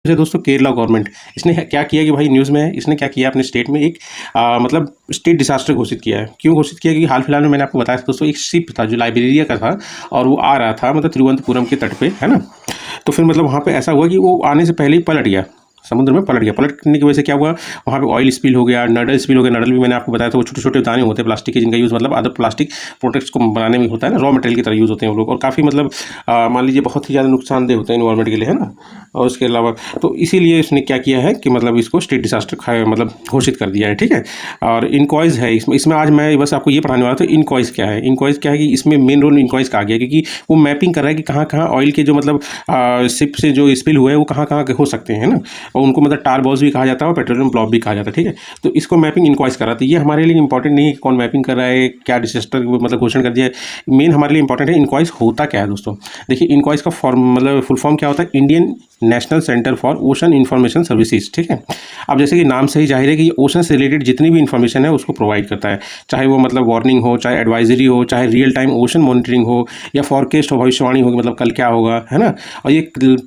जैसे दोस्तों केरला गवर्नमेंट, इसने क्या किया कि भाई न्यूज़ में है, इसने क्या किया अपने स्टेट में एक मतलब स्टेट डिसास्टर घोषित किया है। क्यों घोषित किया? क्योंकि हाल फिलहाल में मैंने आपको बताया था दोस्तों, एक शिप था जो लाइबेरिया का था और वो आ रहा था मतलब तिरुवनंतपुरम के तट पे, है ना। तो फिर मतलब वहाँ पे ऐसा हुआ कि वो आने से पहले ही पलट गया, समुद्र में पलट गया। पलटने की वजह से क्या हुआ, वहाँ पे ऑयल स्पिल हो गया, नडल स्पिल हो गया। नडल भी मैंने आपको बताया था, वो छोटे छोटे दाने होते हैं प्लास्टिक के, जिनका यूज़ मतलब अदर प्लास्टिक प्रोडक्ट्स को बनाने में होता है ना, रॉ मटेरियल की तरह यूज़ होते हैं वो लोग, और काफ़ी मतलब मान लीजिए बहुत ही ज़्यादा नुकसानदेह होते हैं इन्वायरमेंट के लिए, है ना। और उसके अलावा तो इसीलिए उसने क्या किया है कि मतलब इसको स्टेट डिसास्टर मतलब घोषित कर दिया है, ठीक है। और इनकॉइज है इसमें आज मैं बस आपको ये पढ़ाने वाला था। इनकॉइज क्या है? इनकॉइज क्या है कि इसमें मेन रोल इनकॉइज का आ गया, क्योंकि वो मैपिंग कर रहा है कि कहाँ कहाँ ऑयल के जो मतलब शिप से जो स्पिल हुए हैं वो कहाँ कहाँ हो सकते हैं ना, और उनको मतलब टार बॉल्स भी कहा जाता है और पेट्रोलियम ब्लॉक भी कहा जाता है, ठीक है। तो इसको मैपिंग इनकॉइज कर रहा था। ये हमारे लिए इंपॉर्टेंट नहीं है कि कौन मैपिंग कर रहा है, क्या डिसास्टर मतलब घोषणा कर दिया है। मेन हमारे लिए इंपॉर्टेंट है इनकॉइज होता क्या है दोस्तों। देखिए इनकॉइज का फॉर्म मतलब फुल फॉर्म क्या होता है, Indian national centre for ocean information services, ठीक है। अब जैसे कि नाम से ही जाहिर है कि ओशन से रिलेटेड जितनी भी इन्फॉर्मेशन है उसको प्रोवाइड करता है, चाहे वो मतलब वार्निंग हो, चाहे एडवाइजरी हो, चाहे रियल टाइम ओशन मॉनिटरिंग हो, या फॉरकास्ट हो, भविष्यवाणी हो कि मतलब कल क्या होगा, है ना। और ये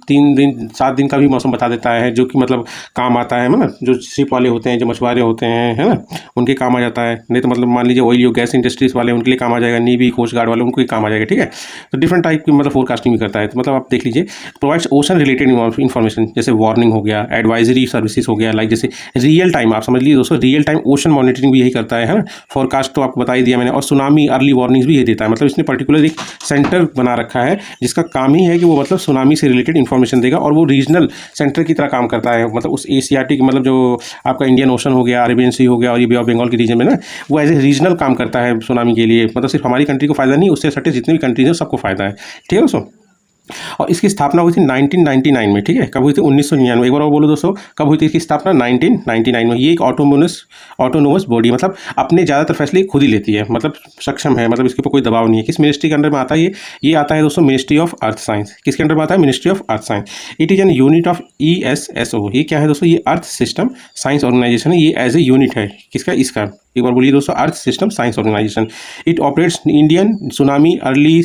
3 दिन 7 दिन का भी मौसम बता देता है, जो कि मतलब काम आता है ना, जो शिप वाले होते हैं, जो मछुआरे होते हैं, है ना, उनके काम आ जाता है। नहीं तो मतलब मान लीजिए ऑयल गैस इंडस्ट्रीज वाले, उनके लिए काम आ जाएगा, नेवी कोस्ट गार्ड वाले, उनको ही काम आ जाएगा, ठीक है। तो डिफरेंट टाइप की मतलब फोरकास्टिंग भी करता है। तो मतलब आप देख लीजिए, प्रोवाइड्स ओशन रिलेटेड इन्फॉर्मेशन, जैसे वार्निंग हो गया, एडवाइजरी सर्विसेज हो गया, लाइक जैसे रियल टाइम, आप समझ लीजिए दोस्तों, रियल टाइम ओशन मॉनिटरिंग भी यही करता है ना। फोरकास्ट तो आपको बता ही दिया मैंने, और सुनामी अर्ली वार्निंग्स भी ये देता है। मतलब इसने पर्टिकुलर एक सेंटर बना रखा है जिसका काम ही है कि वो मतलब सुनामी से रिलेटेड इन्फॉर्मेशन देगा, और वो रीजनल सेंटर की तरह काम करता है। मतलब उस एशियाटिक मतलब जो आपका इंडियन ओशन हो गया, अरेबियन सी हो गया, और ये बे ऑफ बंगाल के रीजन में ना, वो एज ए रीजनल काम करता है सुनामी के लिए। मतलब सिर्फ हमारी कंट्री को फायदा नहीं, उससे सटे जितने भी कंट्रीज हैं सबको फायदा है, ठीक है दोस्तों। और इसकी स्थापना हुई थी 1999 में, ठीक है। कब हुई थी? 1999। एक बार और बोलो दोस्तों, कब हुई थी इसकी स्थापना? 1999 में। ये एक ऑटोनोमस बॉडी, मतलब अपने ज़्यादातर फैसले खुद ही लेती है, मतलब सक्षम है, मतलब इसके ऊपर कोई दबाव नहीं है। किस मिनिस्ट्री के अंडर में आता है ये आता है दोस्तों, मिनिस्ट्री ऑफ अर्थ साइंस। किसके अंडर में आता है? Ministry of earth science. It is an unit of ESSO। ये क्या है दोस्तों? ये अर्थ सिस्टम साइंस ऑर्गेनाइजेशन है। ये एज ए यूनिट है किसका? इसका। एक बार बोलिए दोस्तों, earth system science organisation. It operates Indian tsunami early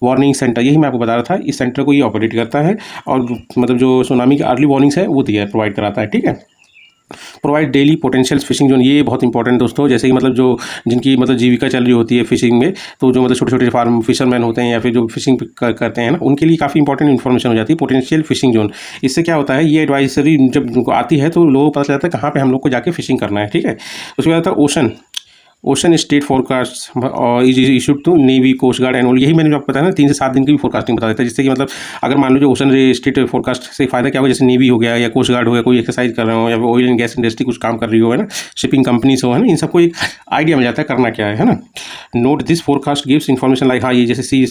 warning centre. यही मैं आपको बता रहा था, इस सेंटर को ये ऑपरेट करता है, और मतलब जो सुनामी की अर्ली वार्निंग्स है वो दिया प्रोवाइड कराता है, ठीक है। Provide daily potential fishing zone, ये बहुत इंपॉर्टेंट दोस्तों। जैसे कि मतलब जो जिनकी मतलब जीविका चल रही होती है फिशिंग में, तो जो मतलब छोटे छोटे फार्म फिशरमैन होते हैं या फिर जो फिशिंग करते हैं ना, उनके लिए काफ़ी इंपॉर्टेंट इन्फॉर्मेशन हो जाती है पोटेंशियल फिशिंग जोन। इससे क्या होता है, ये एडवाइजरी जब आती है तो लोगों को पता चलता है कहाँ पर हम लोग को जाके फिशिंग करना है, ठीक है। उसके बाद आता है ओशन स्टेट फोरकास्ट और issued to navy coast guard and all. यही मैंने जो आपको बताया ना, 3 से 7 दिन की भी फोरकास्टिंग बता देता है, जिससे कि मतलब अगर मान लो ओशन स्टेट फोरकास्ट से फायदा क्या होगा, जैसे नेवी हो गया या कोस्ट गार्ड हो गया, कोई एक्सरसाइज कर रहे हो, या ऑयल एंड गैस इंडस्ट्री कुछ काम कर रही हो, है ना, शिपिंग कंपनीज हो, है ना, इन सबको एक आइडिया मिल जाता है करना क्या है ना। Note this forecast gives information like, हाँ ये जैसे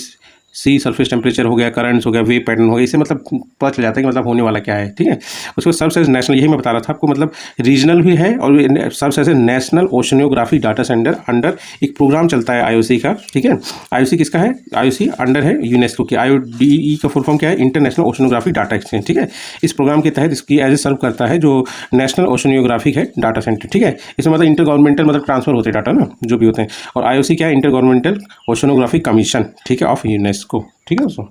सी सर्फेस टेम्परेचर हो गया, करंट्स हो गया, वेव पैटर्न हो गया, इससे मतलब पता चल जाता है कि मतलब होने वाला क्या है, ठीक है। उसको सर्व एज नेशनल, यही मैं बता रहा था आपको, मतलब रीजनल भी है और serve as a national oceanography data centre under एक प्रोग्राम चलता है IOC का, ठीक है। IOC किसका है? IOC अंडर है यूनेस्को की। IODE का फुल फॉर्म क्या है? इंटरनेशनल ओशनियोग्राफी डाटा एक्सचेंज, ठीक है। इस प्रोग्राम के तहत इसकी एज ए सर्व करता है जो नेशनल ओशनियोग्राफिक है डाटा सेंटर, ठीक है। इसमें मतलब इंटर गवर्नमेंटल मतलब ट्रांसफर होते हैं डाटा ना, जो भी होते हैं। और IOC क्या है? इंटर गवर्नमेंटल ओशनोग्राफी कमीशन, ठीक है, ऑफ यूनेस्को, ठीक है दोस्तों।